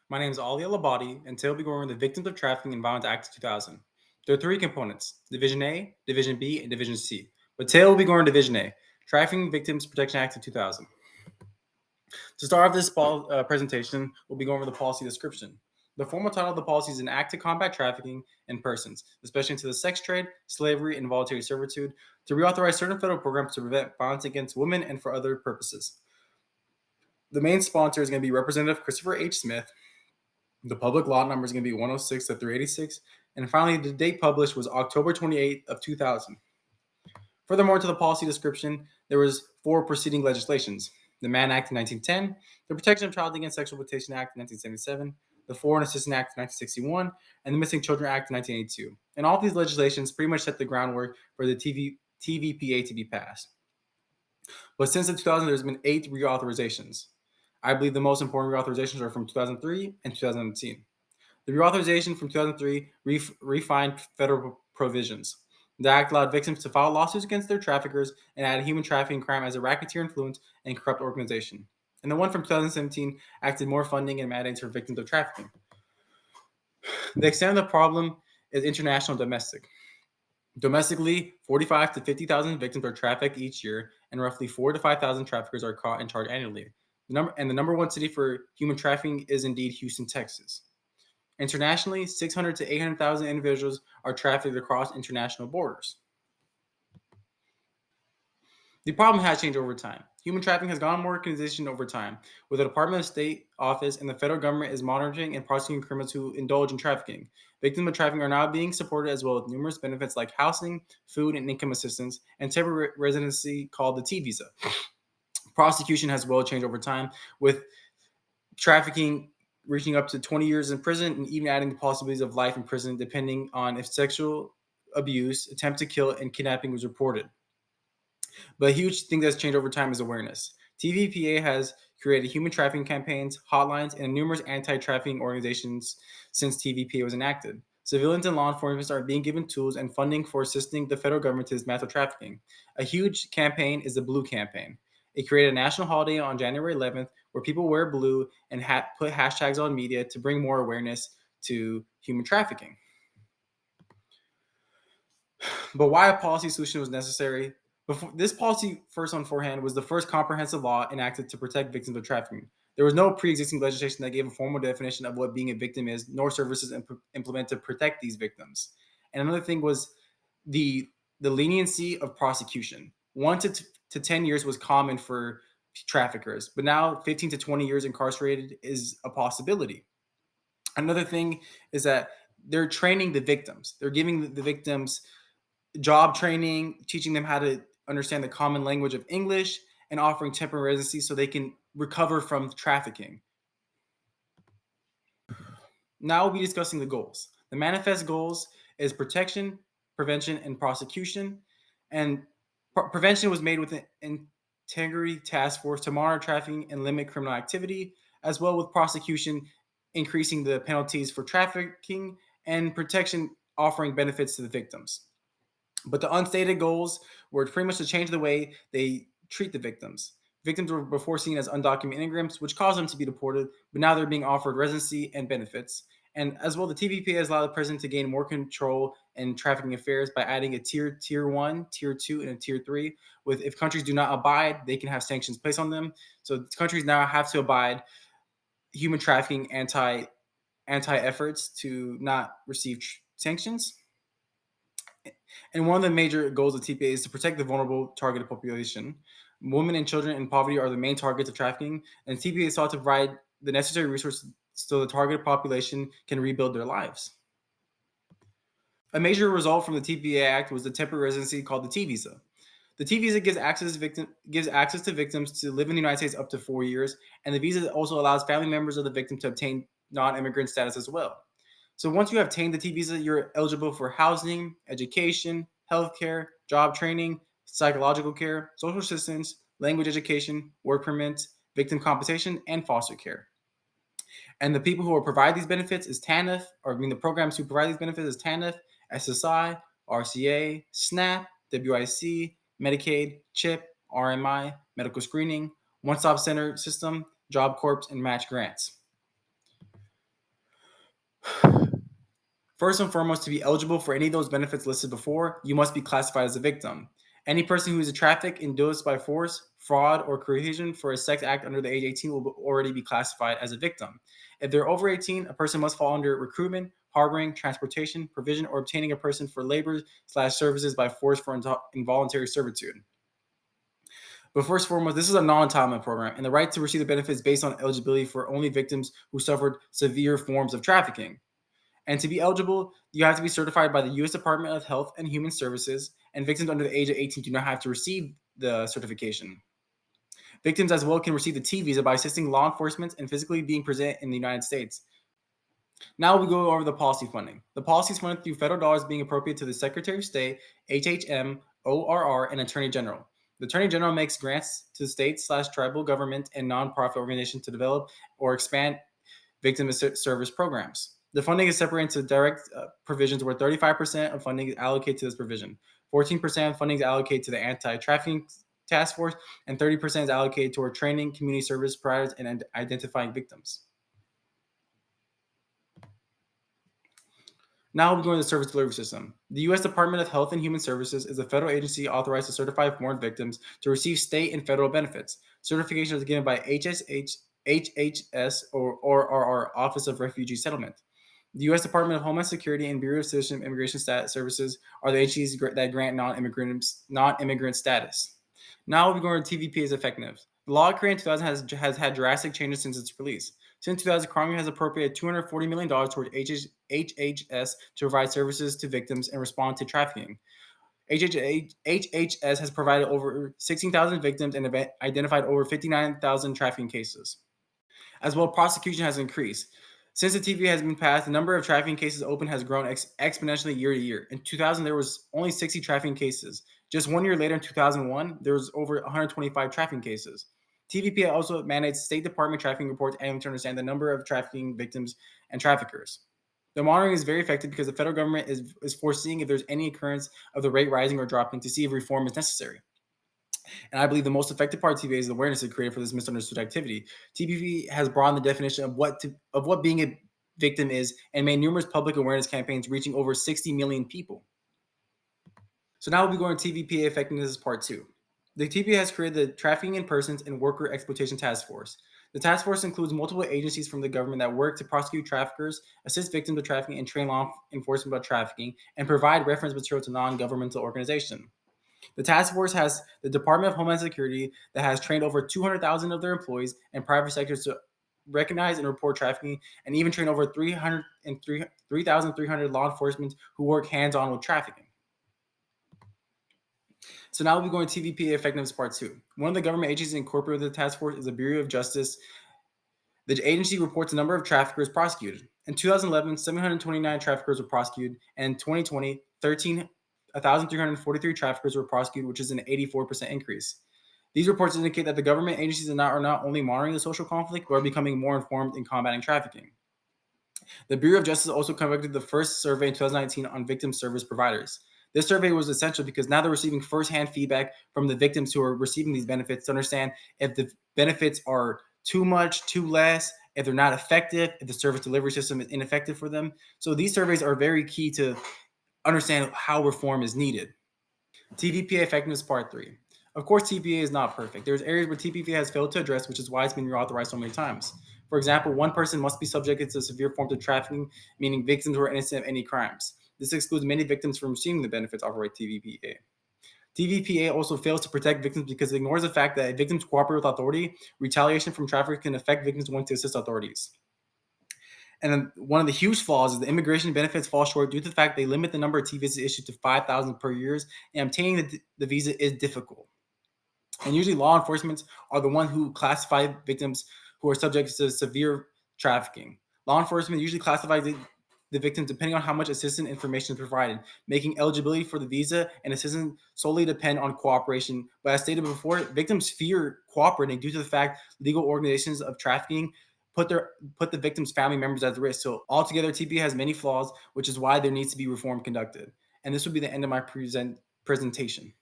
My name is Ali Alabadi, and today we'll be going over the Victims of Trafficking and Violence Act of 2000. There are three components: Division A, Division B, and Division C. But today we'll be going over Division A, Trafficking Victims Protection Act of 2000. To start off this presentation, we'll be going over the policy description. The formal title of the policy is an act to combat trafficking in persons, especially into the sex trade, slavery, and voluntary servitude, to reauthorize certain federal programs to prevent violence against women and for other purposes. The main sponsor is going to be Representative Christopher H. Smith. The public law number is going to be 106 to 386. And finally, the date published was October 28th of 2000. Furthermore, to the policy description, there was four preceding legislations: the Mann Act in 1910, the Protection of Child Against Sexual Exploitation Act in 1977, the Foreign Assistance Act in 1961, and the Missing Children Act in 1982. And all of these legislations pretty much set the groundwork for the TVPA to be passed. But since the 2000, there's been 8 reauthorizations. I believe the most important reauthorizations are from 2003 and 2017. The reauthorization from 2003 refined federal provisions. The act allowed victims to file lawsuits against their traffickers and added human trafficking crime as a racketeer influence and corrupt organization. And the one from 2017 acted more funding and mandates for victims of trafficking. The extent of the problem is international and domestic. Domestically, 45 to 50,000 victims are trafficked each year, and roughly 4 to 5,000 traffickers are caught and charged annually. The number one city for human trafficking is indeed Houston, Texas. Internationally, 600 to 800,000 individuals are trafficked across international borders. The problem has changed over time. Human trafficking has gone more organization over time, with the Department of State office and the federal government is monitoring and prosecuting criminals who indulge in trafficking. Victims of trafficking are now being supported as well with numerous benefits like housing, food, and income assistance, and temporary residency called the T visa. Prosecution has well changed over time, with trafficking reaching up to 20 years in prison and even adding the possibilities of life in prison depending on if sexual abuse, attempt to kill, and kidnapping was reported. But a huge thing that's changed over time is awareness. TVPA has created human trafficking campaigns, hotlines, and numerous anti-trafficking organizations since TVPA was enacted. Civilians and law enforcement are being given tools and funding for assisting the federal government to dismantle trafficking. A huge campaign is the Blue Campaign. It created a national holiday on January 11th where people wear blue and put hashtags on media to bring more awareness to human trafficking. But why a policy solution was necessary? Before this policy, first on forehand, was the first comprehensive law enacted to protect victims of trafficking. There was no pre-existing legislation that gave a formal definition of what being a victim is, nor services implemented to protect these victims. And another thing was the leniency of prosecution. 1 to 10 years was common for traffickers, but now 15 to 20 years incarcerated is a possibility. Another thing is that they're training the victims. They're giving the victims job training, teaching them how to understand the common language of English, and offering temporary residency so they can recover from trafficking. Now we'll be discussing the goals. The manifest goals is protection, prevention, and prosecution. And prevention was made with an integrity task force to monitor trafficking and limit criminal activity, as well with prosecution increasing the penalties for trafficking and protection offering benefits to the victims. But the unstated goals were pretty much to change the way they treat the victims. Victims were before seen as undocumented immigrants, which caused them to be deported, but now they're being offered residency and benefits. And as well, the TVP has allowed the president to gain more control in trafficking affairs by adding a tier 1, tier 2, and a tier 3. With if countries do not abide, they can have sanctions placed on them. So countries now have to abide human trafficking anti efforts to not receive sanctions. And one of the major goals of TPA is to protect the vulnerable targeted population. Women and children in poverty are the main targets of trafficking, and TPA is sought to provide the necessary resources so the targeted population can rebuild their lives. A major result from the TPA Act was the temporary residency called the T visa. The T visa gives access to victims to live in the United States up to 4 years, and the visa also allows family members of the victim to obtain non-immigrant status as well. So once you have obtained the T visa, you're eligible for housing, education, healthcare, job training, psychological care, social assistance, language education, work permits, victim compensation, and foster care. And the people who will provide these benefits is TANF, the programs who provide these benefits is TANF, SSI, RCA, SNAP, WIC, Medicaid, CHIP, RMI, medical screening, one-stop center system, Job Corps, and match grants. First and foremost, to be eligible for any of those benefits listed before, you must be classified as a victim. Any person who is trafficked, induced by force, fraud, or coercion for a sex act under the age 18 will already be classified as a victim. If they're over 18, a person must fall under recruitment, harboring, transportation, provision, or obtaining a person for labor/services by force for involuntary servitude. But first and foremost, this is a non-entitlement program, and the right to receive the benefits based on eligibility for only victims who suffered severe forms of trafficking. And to be eligible, you have to be certified by the U.S. Department of Health and Human Services, and victims under the age of 18 do not have to receive the certification. Victims as well can receive the T visa by assisting law enforcement and physically being present in the United States. Now we go over the policy funding. The policy is funded through federal dollars being appropriated to the Secretary of State, HHM, ORR, and Attorney General. The Attorney General makes grants to state/tribal government and nonprofit organizations to develop or expand victim service programs. The funding is separated into direct provisions where 35% of funding is allocated to this provision, 14% of funding is allocated to the anti-trafficking task force, and 30% is allocated toward training community service providers and identifying victims. Now we're going to the service delivery system. The U.S. Department of Health and Human Services is a federal agency authorized to certify foreign victims to receive state and federal benefits. Certification is given by HHS or Office of Refugee Settlement. The U.S. Department of Homeland Security and Bureau of Citizenship and Immigration Services are the agencies that grant non-immigrant status. Now we're going to TVPA's effectiveness. The law created in 2000 has had drastic changes since its release. Since 2000, Congress has appropriated $240 million towards HHS to provide services to victims and respond to trafficking. HHS has provided over 16,000 victims and identified over 59,000 trafficking cases. As well, prosecution has increased. Since the TV has been passed, the number of trafficking cases open has grown exponentially year to year. In 2000, there was only 60 trafficking cases. Just 1 year later, in 2001, there was over 125 trafficking cases. TVPA also mandates State Department trafficking reports annually to understand the number of trafficking victims and traffickers. The monitoring is very effective because the federal government is foreseeing if there's any occurrence of the rate rising or dropping to see if reform is necessary. And I believe the most effective part of TVPA is the awareness it created for this misunderstood activity. TVPA has broadened the definition of what being a victim is and made numerous public awareness campaigns reaching over 60 million people. So now we'll be going to TVPA effectiveness part 2. The TVPA has created the Trafficking in Persons and Worker Exploitation Task Force. The task force includes multiple agencies from the government that work to prosecute traffickers, assist victims of trafficking, and train law enforcement about trafficking, and provide reference material to non-governmental organizations. The task force has the Department of Homeland Security that has trained over 200,000 of their employees and private sectors to recognize and report trafficking, and even train over 3,300 law enforcement who work hands-on with trafficking. So now we'll be going to TVPA effectiveness part 2. One of the government agencies incorporated with the task force is the Bureau of Justice. The agency reports the number of traffickers prosecuted. In 2011, 729 traffickers were prosecuted, and in 2020, 1,343 traffickers were prosecuted, which is an 84% increase. These reports indicate that the government agencies are not only monitoring the social conflict, but are becoming more informed in combating trafficking. The Bureau of Justice also conducted the first survey in 2019 on victim service providers. This survey was essential because now they're receiving firsthand feedback from the victims who are receiving these benefits to understand if the benefits are too much, too less, if they're not effective, if the service delivery system is ineffective for them. So these surveys are very key to understand how reform is needed. TVPA effectiveness part 3. Of course, TVPA is not perfect. There's areas where TVPA has failed to address, which is why it's been reauthorized so many times. For example, one person must be subjected to severe forms of trafficking, meaning victims who are innocent of any crimes. This excludes many victims from receiving the benefits offered by TVPA. TVPA also fails to protect victims because it ignores the fact that if victims cooperate with authority, retaliation from traffickers can affect victims wanting to assist authorities. And then one of the huge flaws is the immigration benefits fall short due to the fact they limit the number of T visas issued to 5,000 per year, and obtaining the visa is difficult. And usually law enforcement are the ones who classify victims who are subject to severe trafficking. Law enforcement usually classifies the victims depending on how much assistance information is provided, making eligibility for the visa and assistance solely depend on cooperation. But as stated before, victims fear cooperating due to the fact legal organizations of trafficking put the victim's family members at risk. So altogether, TPA has many flaws, which is why there needs to be reform conducted. And this would be the end of my presentation.